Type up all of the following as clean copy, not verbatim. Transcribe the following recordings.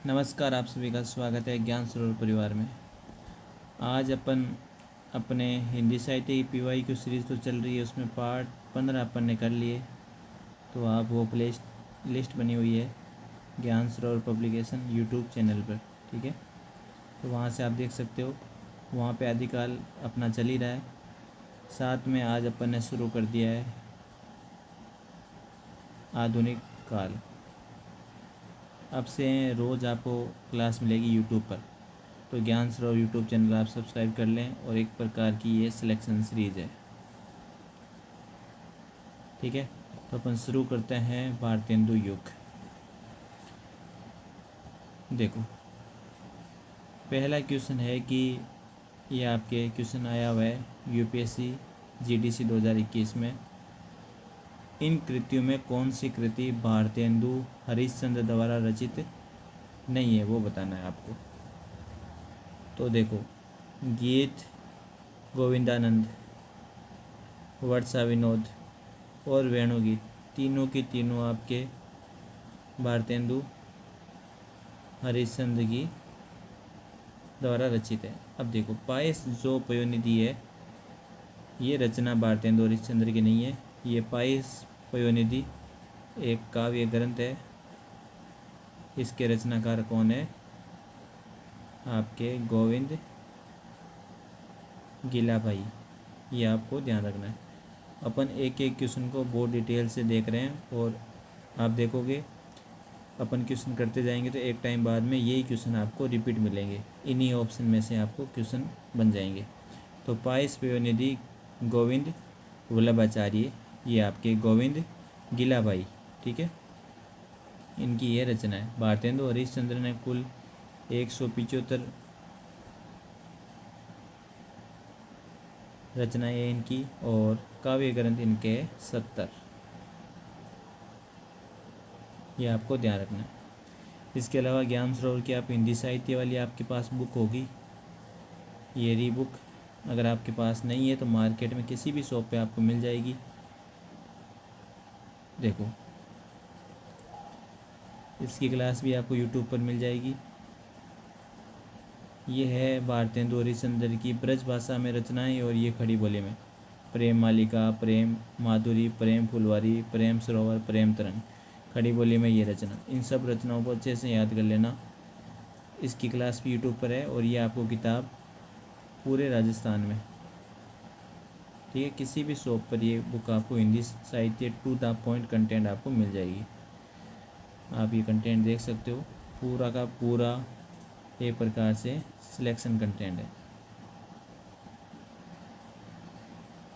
नमस्कार, आप सभी का स्वागत है ज्ञान सरोवर परिवार में। आज अपन अपने हिंदी साहित्य की पीवाई की सीरीज़ तो चल रही है, उसमें पार्ट 15 अपन ने कर लिए। तो आप वो प्ले लिस्ट बनी हुई है ज्ञान सरोवर पब्लिकेशन यूट्यूब चैनल पर, ठीक है। तो वहाँ से आप देख सकते हो, वहाँ पे आदिकाल अपना चल ही रहा है। साथ में आज अपन ने शुरू कर दिया है आधुनिक काल। अब से रोज़ आपको क्लास मिलेगी यूट्यूब पर, तो ज्ञान सरोवर यूट्यूब चैनल आप सब्सक्राइब कर लें। और एक प्रकार की ये सिलेक्शन सीरीज़ है, ठीक है। तो अपन शुरू करते हैं भारतेंदु युग। देखो, पहला क्वेश्चन है कि ये आपके क्वेश्चन आया हुआ है यूपीएससी जीडीसी 2021 में। इन कृतियों में कौन सी कृति भारतेंदु हरिश्चंद्र द्वारा रचित नहीं है, वो बताना है आपको। तो देखो, गीत गोविंदानंद, वर्षा विनोद और वेणुगीत, तीनों की तीनों आपके भारतेंदु हरिश्चंद्र की द्वारा रचित है। अब देखो, पायस जो पयोनिधि है, ये रचना भारतेंदु हरिश्चंद्र की नहीं है। ये पायस पयोनिधि एक काव्य ग्रंथ है। इसके रचनाकार कौन है? आपके गोविंद गिलाभाई। ये आपको ध्यान रखना है। अपन एक एक क्वेश्चन को बहुत डिटेल से देख रहे हैं, और आप देखोगे अपन क्वेश्चन करते जाएंगे तो एक टाइम बाद में यही क्वेश्चन आपको रिपीट मिलेंगे। इन्हीं ऑप्शन में से आपको क्वेश्चन बन जाएंगे। तो पायस पयोनिधि गोविंद वल्लभाचार्य, ये आपके गोविंद गिलाभाई, ठीक है, इनकी ये रचना है। भारतेंदु हरिश्चंद्र ने कुल 175 रचनाएं इनकी, और काव्य ग्रंथ इनके 70। ये आपको ध्यान रखना है। इसके अलावा ज्ञान सरोवर की आप हिंदी साहित्य वाली आपके पास बुक होगी, ये री बुक। अगर आपके पास नहीं है तो मार्केट में किसी भी शॉप पे आपको मिल जाएगी। देखो, इसकी क्लास भी आपको यूट्यूब पर मिल जाएगी। ये है भारतेंदु हरिश्चंद्र की ब्रज भाषा में रचनाएं, और ये खड़ी बोली में प्रेम मालिका, प्रेम माधुरी, प्रेम फुलवारी, प्रेम सरोवर, प्रेम तरंग, खड़ी बोली में ये रचना। इन सब रचनाओं को अच्छे से याद कर लेना। इसकी क्लास भी यूट्यूब पर है, और ये आपको किताब पूरे राजस्थान में, ठीक है, किसी भी शॉप पर ये बुक आपको हिंदी साहित्य टू द पॉइंट कंटेंट आपको मिल जाएगी। आप ये कंटेंट देख सकते हो, पूरा का पूरा एक प्रकार से सिलेक्शन कंटेंट है,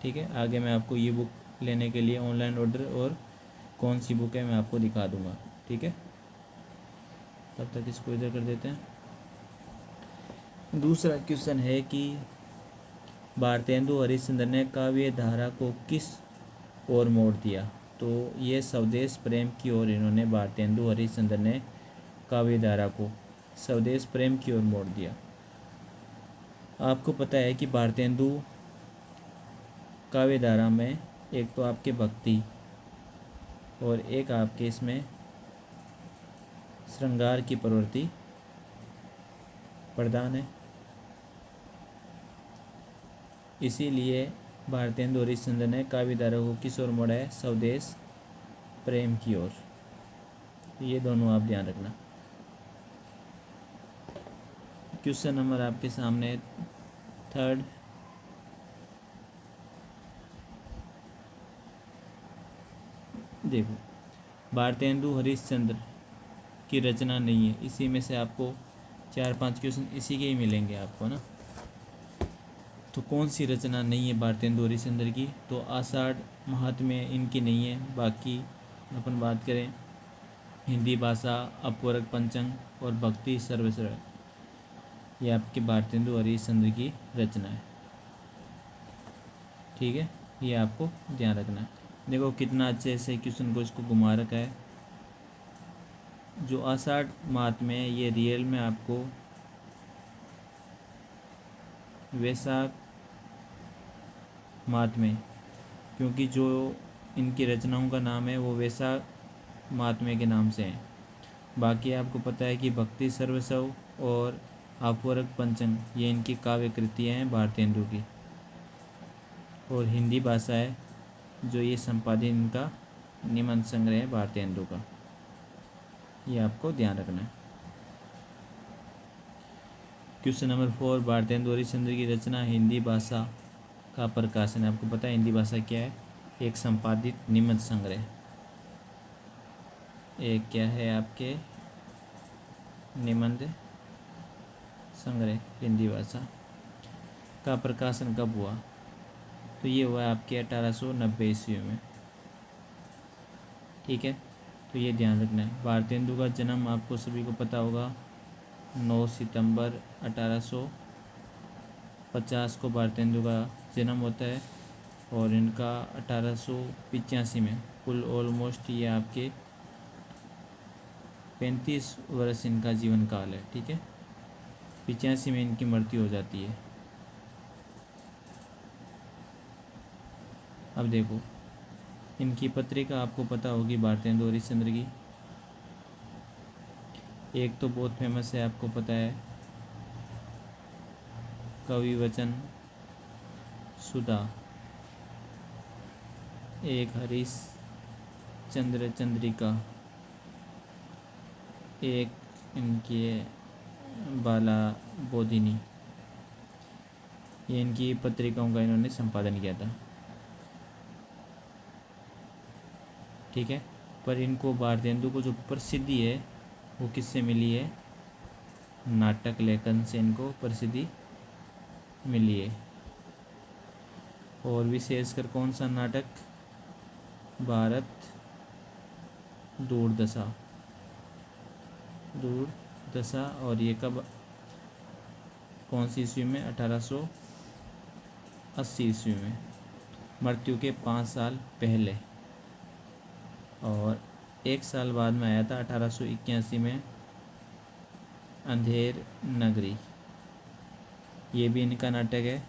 ठीक है। आगे मैं आपको ये बुक लेने के लिए ऑनलाइन ऑर्डर और कौन सी बुक है मैं आपको दिखा दूंगा, ठीक है। तब तक इसको इधर कर देते हैं। दूसरा क्वेश्चन है कि भारतेंदु हरिश्चंद्र ने काव्य धारा को किस ओर मोड़ दिया। तो ये स्वदेश प्रेम की ओर इन्होंने, भारतेंदु हरिश्चंद्र ने काव्य धारा को स्वदेश प्रेम की ओर मोड़ दिया। आपको पता है कि भारतेंदु काव्य धारा में एक तो आपके भक्ति, और एक आपके इसमें श्रृंगार की प्रवृत्ति प्रधान है। इसीलिए भारतेंदु हरिश्चंद्र ने काव्य धारा को किस ओर मोड़ा है? स्वदेश प्रेम की ओर। ये दोनों आप ध्यान रखना। क्वेश्चन नंबर आपके सामने थर्ड, देखो, भारतेंदु हरिश्चंद्र की रचना नहीं है। इसी में से आपको 4-5 क्वेश्चन इसी के ही मिलेंगे आपको ना। तो कौन सी रचना नहीं है भारतेंदु हरिश्चंद्र की? तो आषाढ़ महात्म्य इनकी नहीं है। बाकी अपन बात करें हिंदी भाषा, अपवर्ग पंचंग और भक्ति सर्वश्रेय, ये आपके भारतेंदु हरिश्चंद्र की रचना है, ठीक है। ये आपको ध्यान रखना है। देखो कितना अच्छे से क्वेश्चन को इसको घुमा रखा है। जो आषाढ़ महात्म्य है ये रियल में आपको वैशाख महात्म्य, क्योंकि जो इनकी रचनाओं का नाम है वो वैशाख महात्म्य के नाम से है। बाकी आपको पता है कि भक्ति सर्वस्व और अपवर्ग पंचम ये इनकी काव्य कृतियाँ हैं भारतेंदु की। और हिंदी भाषा है जो ये संपादित इनका निबंध संग्रह है भारतेंदु का, ये आपको ध्यान रखना है। क्वेश्चन नंबर 4, भारतेंदु हरिश्चंद्र की रचना हिंदी भाषा का प्रकाशन। आपको पता है हिंदी भाषा क्या है? एक संपादित निबंध संग्रह। एक क्या है आपके निबंध संग्रह हिंदी भाषा का प्रकाशन कब हुआ? तो ये हुआ आपके 1890 ईस्वी में। ठीक है, तो ये ध्यान रखना है। भारतेंदु का जन्म आपको सभी को पता होगा 9 सितंबर 1850 को भारतेंदु का जन्म होता है। और इनका 1885 में कुल ऑलमोस्ट ये आपके 35 वर्ष इनका जीवन काल है। ठीक है, 85 में इनकी मृत्यु हो जाती है। अब देखो, इनकी पत्रिका आपको पता होगी भारतेंदु हरिश्चंद्र की। एक तो बहुत फेमस है, आपको पता है, कवि वचन सुधा। एक हरीश चंद्र चंद्रिका। एक इनकी बाला बोधिनी। ये इनकी पत्रिकाओं का इन्होंने संपादन किया था। ठीक है, पर इनको भारतेंदु को जो प्रसिद्धि है वो किससे मिली है? नाटक लेखन से इनको प्रसिद्धि मिली है। और विशेषकर कौन सा नाटक? भारत दूरदशा। दूरदशा। और ये कब, कौन सी ईस्वी में? 1880 ईस्वी में, मृत्यु के 5 साल पहले। और 1 साल बाद में आया था 1881 में अंधेर नगरी। ये भी इनका नाटक है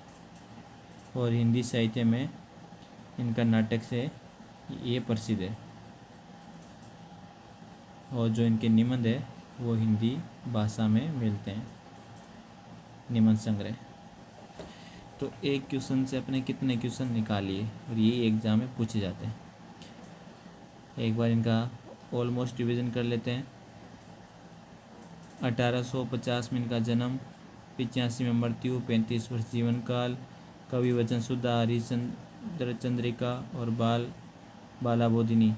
और हिंदी साहित्य में इनका नाटक से ये प्रसिद्ध है। और जो इनके निबंध है वो हिंदी भाषा में मिलते हैं, निबंध संग्रह। तो एक क्वेश्चन से अपने कितने क्वेश्चन निकालिए और ये एग्ज़ाम में पूछे जाते हैं। एक बार इनका ऑलमोस्ट रिवीजन कर लेते हैं। 1850 में इनका जन्म, 85 में मृत्यु, 35 वर्ष जीवन काल, कवि वचन सुधा, हरिश्चंद्र चंद्रिका और बाला बोधिनी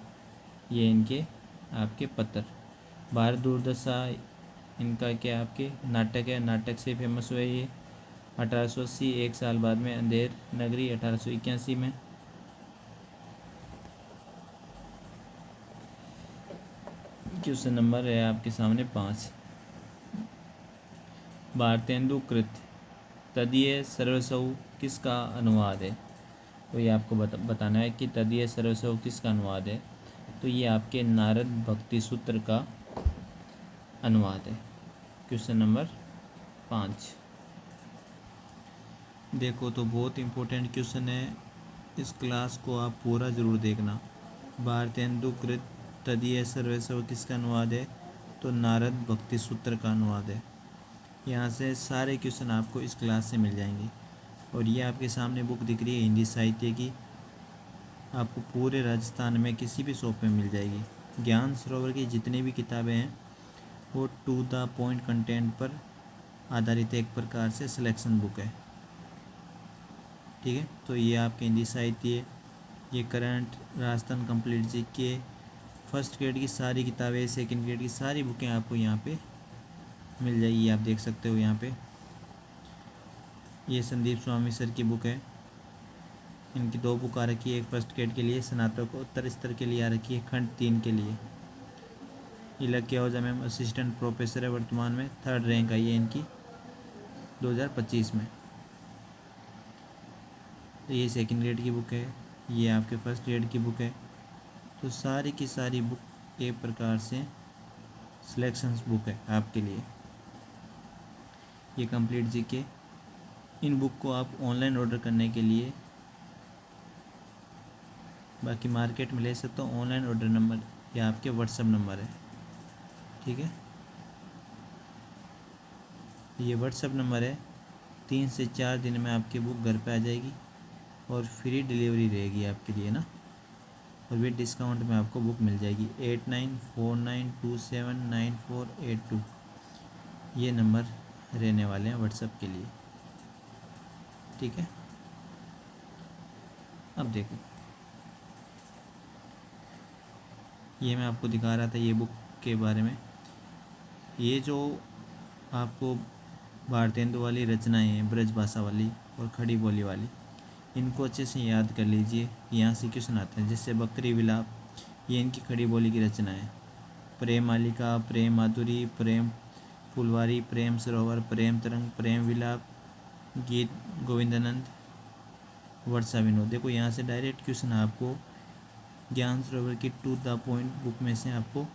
ये इनके आपके पत्र। भारत दूरदशा इनका क्या आपके नाटक है, नाटक से फेमस हुए ये 1880। 1 साल बाद में अंधेर नगरी 1881 में। क्वेश्चन नंबर है आपके सामने 5, भारतेंदु कृत तदीय सर्वस्व किसका अनुवाद है? तो ये आपको बताना है कि तदीय सर्वस्व किसका अनुवाद है। तो ये आपके नारद भक्ति सूत्र का अनुवाद है। क्वेश्चन नंबर 5 देखो, तो बहुत इम्पोर्टेंट क्वेश्चन है, इस क्लास को आप पूरा ज़रूर देखना। भारतेंदु कृत तदीय सर्वस्व किसका अनुवाद है? तो नारद भक्ति सूत्र का अनुवाद है। यहाँ से सारे क्वेश्चन आपको इस क्लास से मिल जाएंगे। और ये आपके सामने बुक दिख रही है हिंदी साहित्य की, आपको पूरे राजस्थान में किसी भी शॉप में मिल जाएगी। ज्ञान सरोवर की जितनी भी किताबें हैं वो टू द पॉइंट कंटेंट पर आधारित एक प्रकार से सिलेक्शन बुक है। ठीक है, तो ये आपके हिंदी साहित्य, ये current, Rajasthan complete GK, first grade की सारी किताबें, सेकंड ग्रेड की सारी बुकें आपको यहाँ पे मिल जाएगी। आप देख सकते हो यहाँ पे, ये संदीप स्वामी सर की बुक है। इनकी 2 बुक आ रखी है, एक फर्स्ट ग्रेड के लिए, स्नातकोत्तर स्तर के लिए आ रखी है, खंड 3 के लिए। इलाके ओझा मैम असिस्टेंट प्रोफेसर है, वर्तमान में 3rd रैंक आई है इनकी 2025 में। तो ये सेकंड ग्रेड की बुक है, ये आपके फर्स्ट ग्रेड की बुक है। तो सारी की सारी बुक एक प्रकार से सिलेक्शंस बुक है आपके लिए। ये कंप्लीट जीके, इन बुक को आप ऑनलाइन ऑर्डर करने के लिए बाकी मार्केट में ले सकते हो। ऑनलाइन ऑर्डर नंबर या आपके व्हाट्सएप नंबर है। ठीक है। ये व्हाट्सअप नंबर है। 3 से 4 दिन में आपकी बुक घर पे आ जाएगी और फ्री डिलीवरी रहेगी आपके लिए ना, और विद डिस्काउंट में आपको बुक मिल जाएगी। 8949279482 ये नंबर रहने वाले हैं व्हाट्सअप के लिए, ठीक है। अब देखो, ये मैं आपको दिखा रहा था ये बुक के बारे में। ये जो आपको भारतेंदु वाली रचनाएं हैं, ब्रज भाषा वाली और खड़ी बोली वाली, इनको अच्छे से याद कर लीजिए। यहाँ से क्वेश्चन आते हैं, जैसे बकरी विलाप, ये इनकी खड़ी बोली की रचना है। प्रेम मालिका, प्रेम माधुरी, प्रेम फुलवारी, प्रेम सरोवर, प्रेम तरंग, प्रेम विलाप, गीत गोविंदानंद, वर्षा विनोद। देखो यहाँ से डायरेक्ट क्वेश्चन आपको ज्ञान सरोवर की टू द पॉइंट बुक में से आपको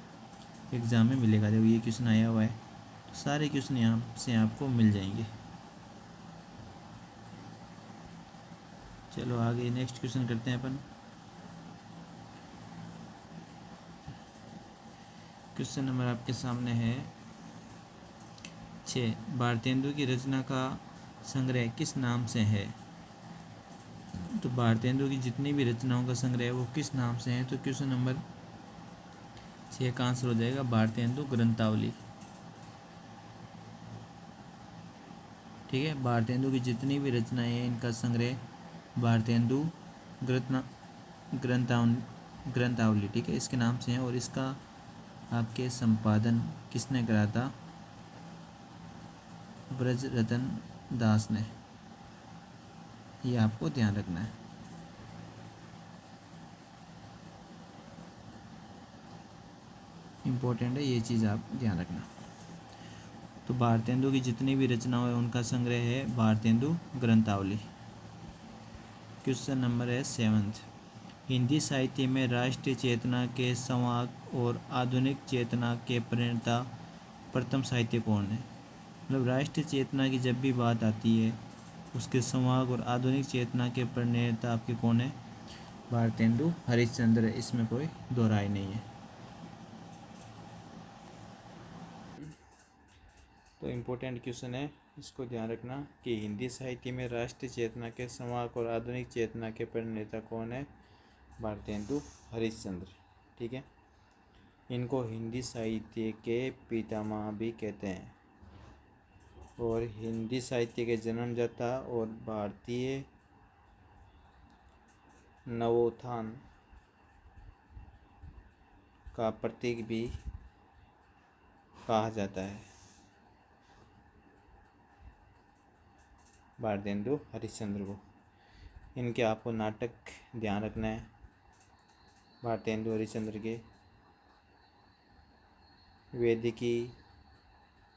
एग्ज़ाम में मिलेगा। देखो ये क्वेश्चन आया हुआ है, तो सारे क्वेश्चन यहाँ से आपको मिल जाएंगे। चलो आगे नेक्स्ट क्वेश्चन करते हैं अपन। क्वेश्चन नंबर आपके सामने है 6। भारतेंदु की रचना का संग्रह किस नाम से है? तो भारतेंदु की जितनी भी रचनाओं का संग्रह है वो किस नाम से है? तो क्वेश्चन नंबर 6 का आंसर हो जाएगा भारतेंदु ग्रंथावली, ठीक है। भारतेंदु की जितनी भी रचनाएं हैं इनका संग्रह भारतेंदु ग्रंथा ग्रंथावली, ठीक है, इसके नाम से है। और इसका आपके संपादन किसने करा था? ब्रज रतन दास ने। ये आपको ध्यान रखना है। इम्पोर्टेंट है, ये चीज़ आप ध्यान रखना। तो भारतेंदु की जितनी भी रचनाएं हैं उनका संग्रह है भारतेंदु ग्रंथावली। क्वेश्चन नंबर है 7। हिंदी साहित्य में राष्ट्रीय चेतना के संवाद और आधुनिक चेतना के प्रणेता प्रथम साहित्य कौन है? मतलब राष्ट्रीय चेतना की जब भी बात आती है, उसके संवाद और आधुनिक चेतना के प्रणेता आपके कौन है? भारतेंदु हरिश्चंद्र है, इसमें कोई दो राय नहीं है। तो इम्पोर्टेंट क्वेश्चन है, इसको ध्यान रखना कि हिंदी साहित्य में राष्ट्रीय चेतना के संवाहक और आधुनिक चेतना के प्रणेता कौन है? भारतेंदु हरिश्चंद्र, ठीक है। इनको हिंदी साहित्य के पितामह भी कहते हैं और हिंदी साहित्य के जन्मदाता और भारतीय नवोत्थान का प्रतीक भी कहा जाता है भारतेंदु हरिश्चंद्र को। इनके आपको नाटक ध्यान रखना है भारतेंदु हरिश्चंद्र के। वेदिकी,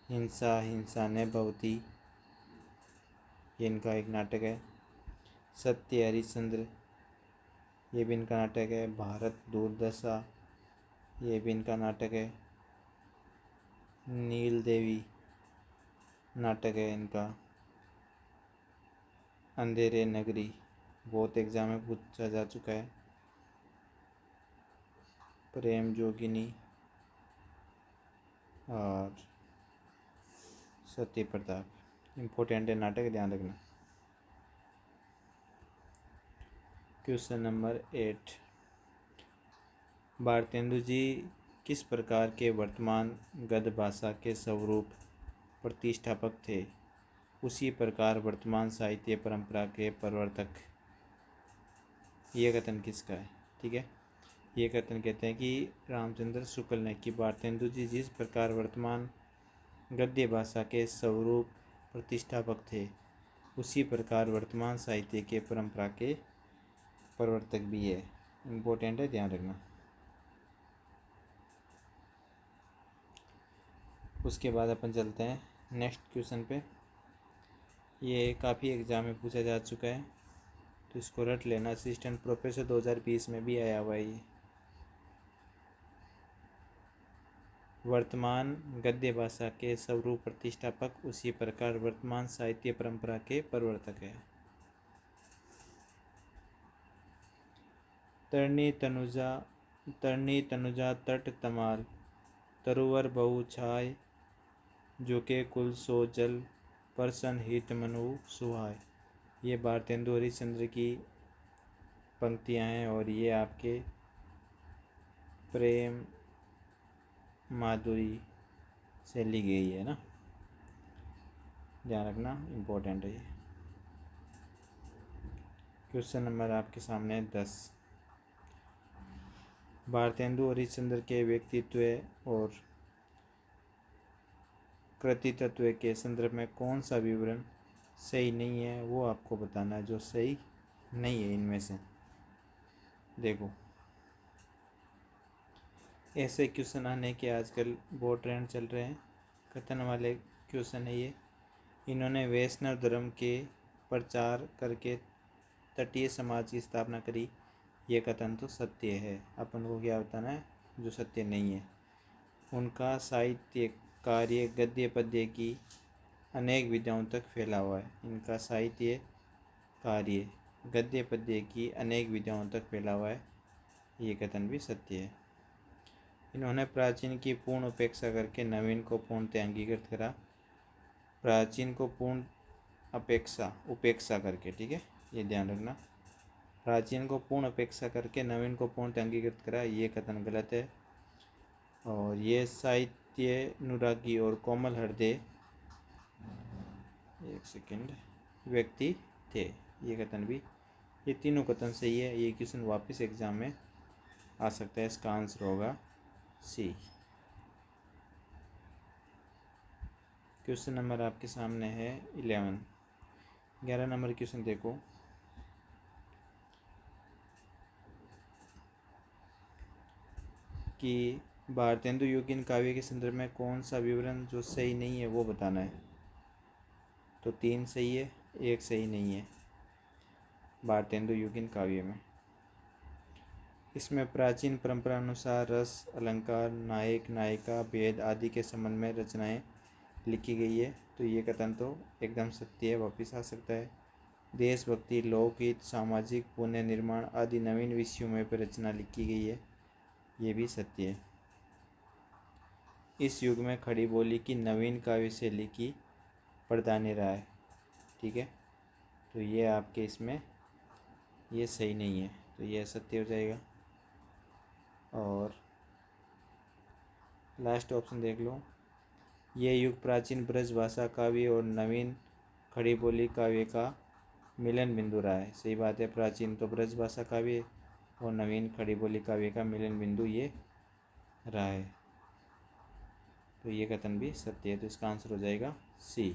हिंसा हिंसा न भवति, ये इनका एक नाटक है। सत्य हरिश्चंद्र, ये भी इनका नाटक है। भारत दुर्दशा, ये भी इनका नाटक है। नील देवी नाटक है इनका। अंधेरे नगरी, बहुत एग्जाम में पूछा जा चुका है। प्रेम जोगिनी और सत्य प्रताप, इम्पोर्टेंट है नाटक, ध्यान रखना। Question number 8। भारतेंदु जी किस प्रकार के वर्तमान गद्य भाषा के स्वरूप प्रतिष्ठापक थे? उसी प्रकार वर्तमान साहित्य परंपरा के प्रवर्तक। ये कथन किसका है? ठीक है, ये कथन कहते हैं कि रामचंद्र शुक्ल ने, कि भारतेंदु जी जिस प्रकार वर्तमान गद्य भाषा के स्वरूप प्रतिष्ठापक थे, उसी प्रकार वर्तमान साहित्य के परंपरा के प्रवर्तक भी है। इम्पोर्टेंट है, ध्यान रखना। उसके बाद अपन चलते हैं नेक्स्ट क्वेश्चन पे। ये काफ़ी एग्जाम में पूछा जा चुका है, तो इसको रट लेना। असिस्टेंट प्रोफेसर 2020 में भी आया हुआ है ये। वर्तमान गद्य भाषा के स्वरूप प्रतिष्ठापक, उसी प्रकार वर्तमान साहित्य परंपरा के प्रवर्तक है। तरनी तनुजा तट तमाल, तरुवर बहु छाय, जो के कुल सो जल, परसन हित मनु सुहाय। ये भारतेंदु हरिश्चंद्र की पंक्तियाँ हैं और ये आपके प्रेम माधुरी से ली गई है ना, ध्यान रखना, इम्पोर्टेंट है ये। क्वेश्चन नंबर आपके सामने 10। भारतेंदु हरिश्चंद्र के व्यक्तित्व और कृतित्व के संदर्भ में कौन सा विवरण सही नहीं है वो आपको बताना है, जो सही नहीं है इनमें से। देखो, ऐसे क्वेश्चन आने के आजकल बहुत ट्रेंड चल रहे हैं। कथन वाले क्वेश्चन है ये। इन्होंने वैष्णव धर्म के प्रचार करके तटीय समाज की स्थापना करी, ये कथन तो सत्य है। अपन को क्या बताना है जो सत्य नहीं है। उनका साहित्य कार्य गद्य पद्य की अनेक विधाओं तक फैला हुआ है। इनका साहित्य कार्य गद्य पद्य की अनेक विधाओं तक फैला हुआ है, ये कथन भी सत्य है। इन्होंने प्राचीन की पूर्ण उपेक्षा करके नवीन को पूर्णतः अंगीकृत करा। प्राचीन को पूर्ण उपेक्षा करके, ठीक है, ये ध्यान रखना। प्राचीन को पूर्ण उपेक्षा करके नवीन को पूर्णतः अंगीकृत करा, ये कथन गलत है। और ये साहित्य अनुरागी और कोमल हृदय, एक सेकेंड, व्यक्ति थे, ये कथन भी, ये तीनों कथन सही है। ये क्वेश्चन वापस एग्जाम में आ सकता है। इसका आंसर होगा सी। क्वेश्चन नंबर आपके सामने है 11। 11 नंबर क्वेश्चन देखो, कि भारतेंदु योगिन काव्य के संदर्भ में कौन सा विवरण जो सही नहीं है वो बताना है। तो 3 सही है, 1 सही नहीं है भारतेंदु योगिन काव्य में। इसमें प्राचीन परंपरा अनुसार रस, अलंकार, नायक नायिका, भेद आदि के संबंध में रचनाएं लिखी गई है, तो ये कथन तो एकदम सत्य है, वापिस आ सकता है। देशभक्ति, लोकहित, सामाजिक पुण्य निर्माण आदि नवीन विषयों में पर रचना लिखी गई है, ये भी सत्य है। इस युग में खड़ी बोली की नवीन काव्य शैली की प्रधान्य रहा है, ठीक है, तो ये आपके इसमें ये सही नहीं है, तो ये असत्य हो जाएगा। और लास्ट ऑप्शन देख लो, ये युग प्राचीन ब्रज भाषा काव्य और नवीन खड़ी बोली काव्य का मिलन बिंदु रहा है। सही बात है, प्राचीन तो ब्रज भाषा काव्य और नवीन खड़ी बोली काव्य का मिलन बिंदु ये रहा है, तो ये कथन भी सत्य है, तो इसका आंसर हो जाएगा सी।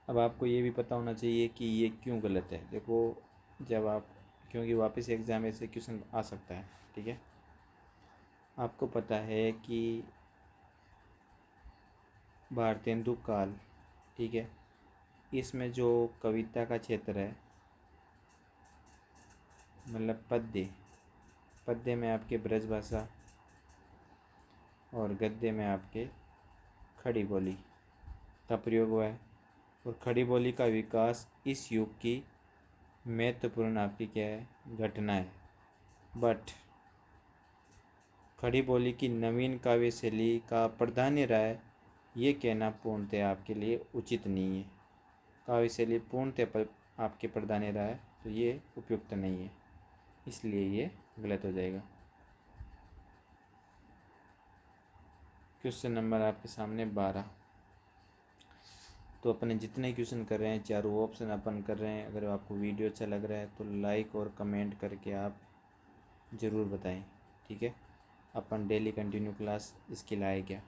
अब आपको ये भी पता होना चाहिए कि ये क्यों गलत है। देखो, जब आप, क्योंकि वापस एग्जाम ऐसे क्वेश्चन आ सकता है, ठीक है। आपको पता है कि भारतेंदु काल, ठीक है, इसमें जो कविता का क्षेत्र है, मतलब पद्य में आपके ब्रज भाषा और गद्य में आपके खड़ी बोली का प्रयोग हुआ है। और खड़ी बोली का विकास इस युग की महत्वपूर्ण आपकी क्या है, घटना है। बट खड़ी बोली की नवीन काव्य शैली का प्राधान्य रहा है, ये कहना पूर्णतः आपके लिए उचित नहीं है। काव्य शैली पूर्णतः पर आपके प्राधान्य रहा है, तो ये उपयुक्त नहीं है, इसलिए ये गलत हो जाएगा। क्वेश्चन नंबर आपके सामने 12। तो अपने जितने क्वेश्चन कर रहे हैं, चारों ऑप्शन अपन कर रहे हैं। अगर आपको वीडियो अच्छा लग रहा है तो लाइक और कमेंट करके आप ज़रूर बताएं, ठीक है। अपन डेली कंटिन्यू क्लास इसकी लाए क्या,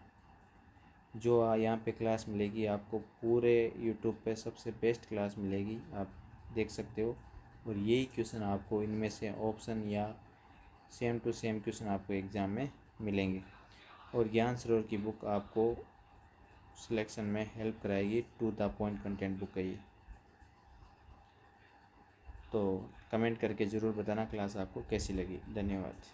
जो यहाँ पे क्लास मिलेगी आपको, पूरे यूट्यूब पे सबसे बेस्ट क्लास मिलेगी, आप देख सकते हो। और यही क्वेश्चन आपको इनमें से ऑप्शन या सेम टू सेम क्वेश्चन आपको एग्ज़ाम में मिलेंगे। और ज्ञान सरोवर की बुक आपको सिलेक्शन में हेल्प कराएगी, to the point content book है ये। तो कमेंट करके ज़रूर बताना क्लास आपको कैसी लगी। धन्यवाद।